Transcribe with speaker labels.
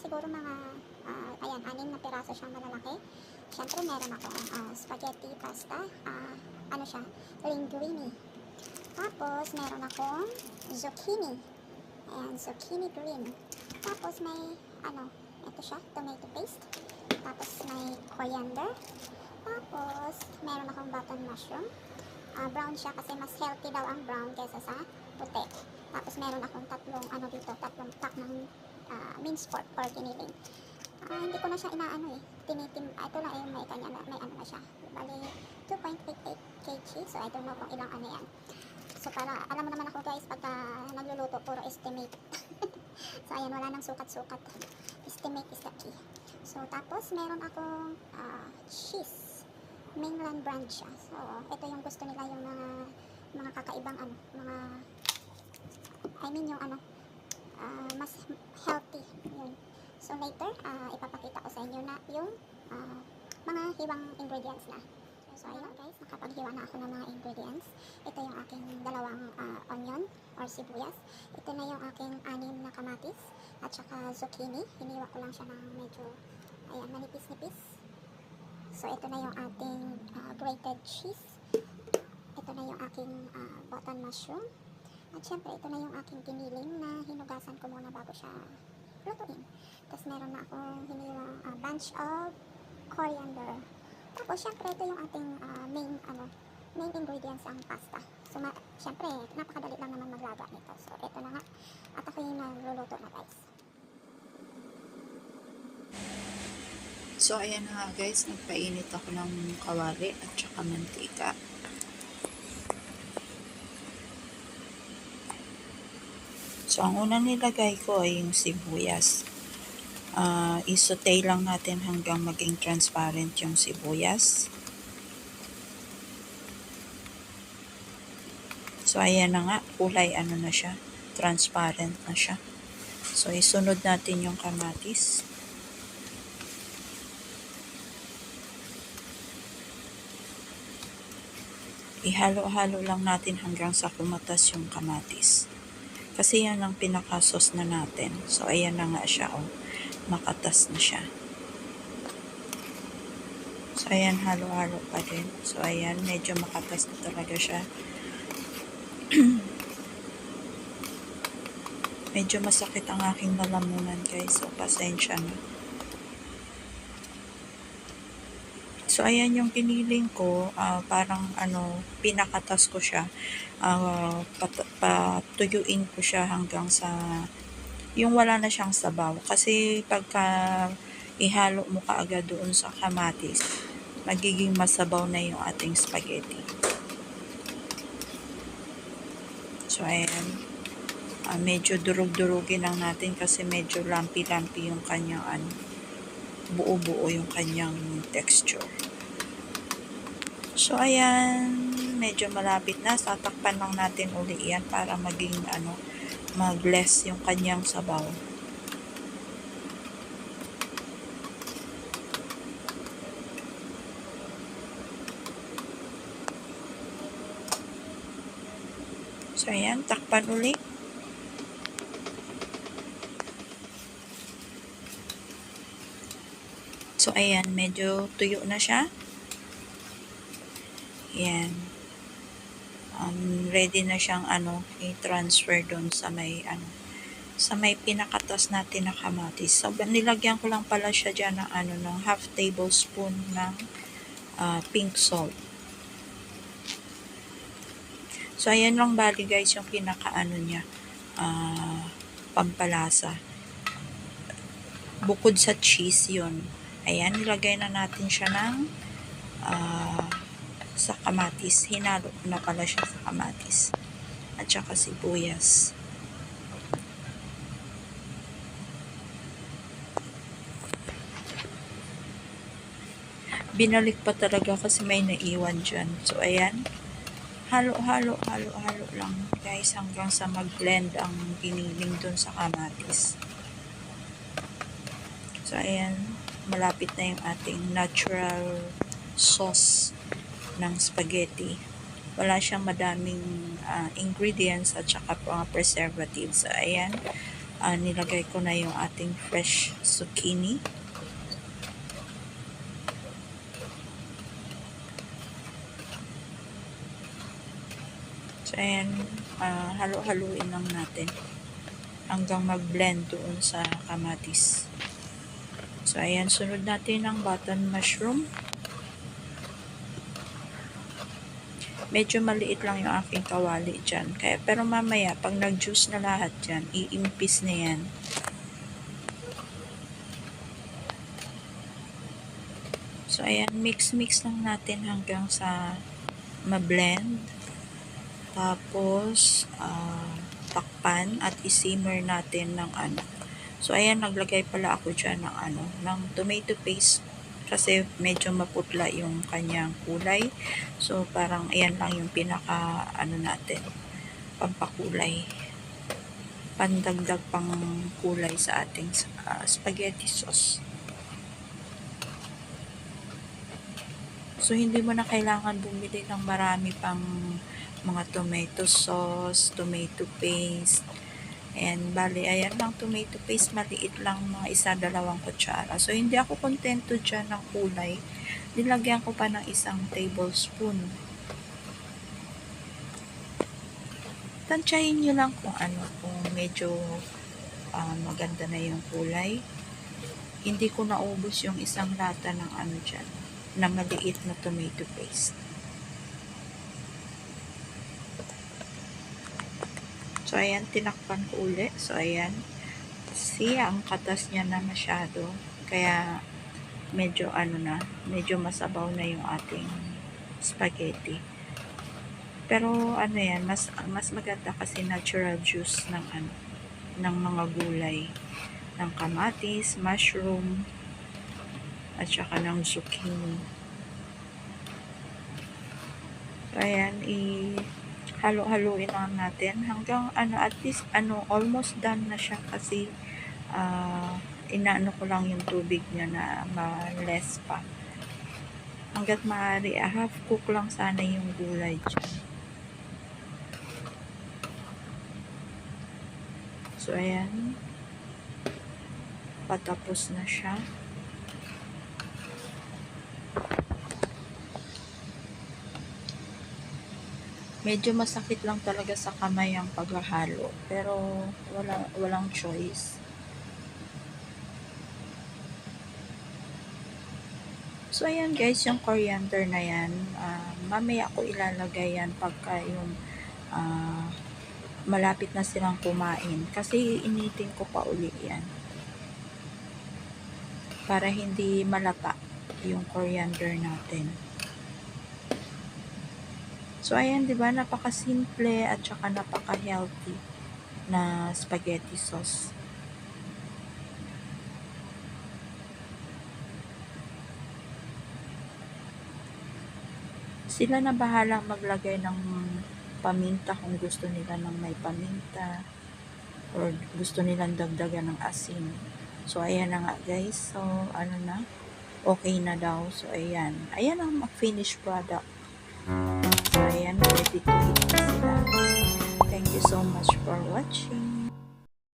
Speaker 1: siguro mga, ayan, 6 na piraso siyang malalaki. Siyempre, meron akong spaghetti pasta. Ano siya? Linguine. Tapos, meron akong zucchini. Ayan, zucchini green. Tapos, may, ito siya, tomato paste. Tapos, may coriander. Tapos, meron akong button mushroom. Brown siya kasi mas healthy daw ang brown kaysa sa puti. Tapos, meron akong tatlong pack ng minced pork or giniling. Hindi ko na siya inaano eh. Ito lang yung may kanya may ano na siya. Bali, 2.88 kg. So, I don't know kung ilang ano yan. So, para, alam mo naman ako guys, pagka nagluluto, puro estimate. So, ayan, wala nang sukat-sukat. Estimate is the key. So, tapos, meron akong cheese. Mainland brand siya. So, ito yung gusto nila yung mga kakaibang yung mas healthy. Yun. So, later, ipapakita ko sa inyo na yung mga hiwang ingredients na. So, ayun guys, nakapaghiwa na ako ng mga ingredients. Ito yung aking dalawang onion or sibuyas. Ito na yung aking 6 na kamatis at saka zucchini. Hiniwa ko lang siya ng medyo, ayan, manipis-nipis. So, ito na yung ating grated cheese. Ito na yung aking button mushroom. At syempre, ito na yung aking giniling na hinugasan ko muna bago siya lutuin. Tapos, meron na akong hiniwang bunch of coriander. Tapos, syempre, ito yung ating main ingredients ang pasta. So, syempre, napakadali lang naman maglaga nito. So, ito na nga. At ako yung nagluluto na guys.
Speaker 2: So, ayan na nga guys, nagpainit ako ng kawali at saka mantika. So, ang unang nilagay ko ay yung sibuyas. Isaute lang natin hanggang maging transparent yung sibuyas. So, ayan na nga, kulay ano na siya, transparent na siya. So, isunod natin yung kamatis. Ihalo-halo lang natin hanggang sa kumatas yung kamatis. Kasi yan ang pinakasos na natin. So, ayan na nga siya, oh. Makatas na siya. So, ayan, halo-halo pa din. So, ayan, medyo makatas na talaga siya. Medyo masakit ang aking lalamunan, guys. So, pasensya na. So, ayan yung giniling ko. Parang, pinakatas ko siya. Patuyuin ko siya hanggang sa yung wala na siyang sabaw. Kasi, pagka ihalo mo kaagad doon sa kamatis, magiging masabaw na yung ating spaghetti. So, ayan. Medyo durug-durugin lang natin kasi medyo lumpy-lumpy yung kanyang buo-buo yung kanyang texture. So, ayan, medyo malapit na. Tatakpan lang natin uli yan para maging, mag-less yung kanyang sabaw. So, ayan, takpan uli. So, ayan, medyo tuyo na siya. Ayan. Ready na siyang i-transfer doon sa may pinakatas natin na kamatis. So, nilagyan ko lang pala siya dyan ng half tablespoon ng pink salt. So, ayan lang bali guys yung niya, pampalasa. Bukod sa cheese yun. Ayan, nilagay na natin siya ng sa kamatis. Hinalo na pala siya sa kamatis. At saka sibuyas. Binalik pa talaga kasi may naiwan dyan. So, ayan. Halo-halo lang guys hanggang sa mag-blend ang giniling dun sa kamatis. So, ayan. Malapit na yung ating natural sauce ng spaghetti. Wala siyang madaming ingredients at saka preservatives. So, ayan. nilagay ko na yung ating fresh zucchini. So, ayan, halo-haluin lang natin hanggang mag-blend doon sa kamatis. So, ayan, sunod natin ang button mushroom. Medyo maliit lang yung aking kawali dyan. Pero mamaya, pag nag-juice na lahat dyan, iimpis na yan. So, ayan, mix-mix lang natin hanggang sa ma-blend. Tapos, takpan at isimmer natin ng ano. So, ayan, naglagay pala ako dyan ng tomato paste kasi medyo maputla yung kanyang kulay. So, parang ayan lang yung pinaka, natin, pampakulay. Pandagdag pang kulay sa ating spaghetti sauce. So, hindi mo na kailangan bumili ng marami pang mga tomato sauce, tomato paste. And bali, ayan lang tomato paste, maliit lang, mga 1-2 kutsara. So, hindi ako kontento dyan ng kulay. Nilagyan ko pa ng 1 tablespoon. Tansyahin nyo lang kung kung medyo maganda na yung kulay. Hindi ko naubos yung 1 lata ng dyan, na maliit na tomato paste. So, ayan, tinakpan ko uli. So, ayan. See, ang katas niya na masyado. Kaya, medyo medyo masabaw na yung ating spaghetti. Pero, yan, mas maganda kasi natural juice ng ng mga gulay. Ng kamatis, mushroom, at saka ng zucchini. So, ayan, halo-haloin lang natin hanggang at least almost done na siya kasi inaano ko lang yung tubig niya na ma-less pa. Hanggat maaari, half cook lang sana yung gulay dyan. So, ayan. Patapos na siya. Medyo masakit lang talaga sa kamay ang paghahalo, pero walang choice. So, ayan guys, yung coriander na yan, mamaya ko ilalagay yan pagka yung malapit na silang kumain. Kasi initin ko pa uli yan. Para hindi malata yung coriander natin. So, ayan, diba, napaka-simple at saka napaka-healthy na spaghetti sauce. Sila na bahalang maglagay ng paminta kung gusto nila ng may paminta or gusto nilang dagdagan ng asin. So, ayan na nga guys. So, okay na daw. So, ayan. Ayan ang finished product. So, ayan, ready to eat na sila. Thank you so much for watching.